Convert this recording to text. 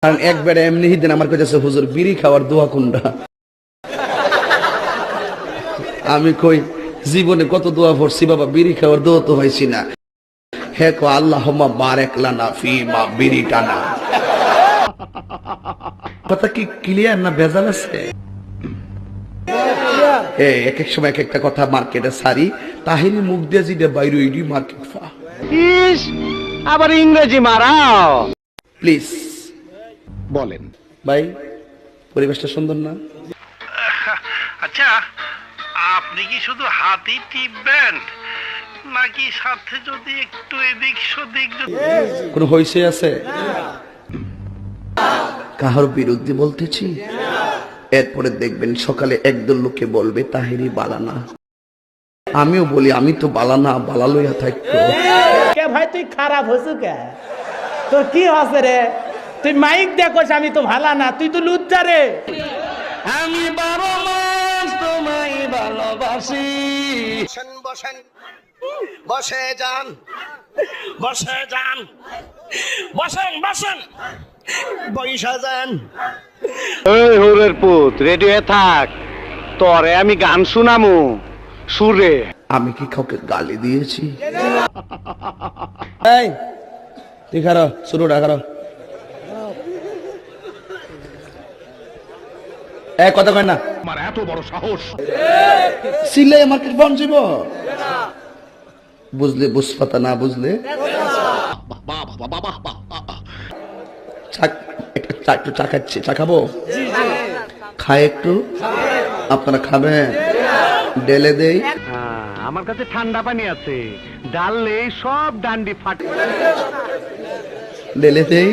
কারণ একবারে এমনি দিন আমার কাছে হুজুর বিড়ি খাওয়ার দোয়া কোনটা। আমি কই জীবনে কত দোয়া পড়ছি বাবা, বিড়ি খাওয়ার দোয়া তো হয়েছি না। হে কো আল্লাহুম্মা বারিক লানা ফিমা বিড়ি টানা। কথা কি ক্লিয়ার না ভেজাল আছে? এক এক সময় এক একটা কথা মার্কেটে সারি, তাহিরি মুখ দিয়ে যেটা বাইরে ওইটি মার্কেট ফা। আবার ইংরেজি মারাও। প্লিজ বলেন ভাই, পরিবেশটা সুন্দর না? আচ্ছা, আপনি কি শুধু হাতই টিপবেন নাকি সাথে যদি একটু এদিক সেদিক কোন হইছে আছে? কাহার বিরুদ্ধে বলতেছি? এরপরে দেখবেন সকালে একদল লোকে বলবে তাহিরি বালানা। আমিও বলি আমি তো বালানা, বালা লইয়া থাকতো। কে ভাই তুই খারাপ হসু কে? তোর কি হসে রে? তুই মাইক দেখোস আমি তো ভালা না, তুই তো লুচ্চা রে। আমি 12 মাস তোমায় ভালোবাসি। বসেন বসেন বসে যান বসে যান বসেন বসেন বইসা যান। এই হোরের পুত, রেডি হয়ে থাক, তোরে আমি গান শুনামু সুরে। আমি কি কাউকে গালি দিয়েছি? এই তুই খারো, শুরুটা খারো। কথা কয় না, আমার এত বড় সাহস! সিলাই মার্কেট বন্ধ যাব। বুঝলে বুঝপাতা, না বুঝলে একটু চা খাচ্ছি। চা খাবো? খায় একটু? আপনারা খাবেন? ডেলে দেই? আমার কাছে ঠান্ডা পানি আছে, ডাললে সব ডান্ডি ফাটে। ডেলে দেই?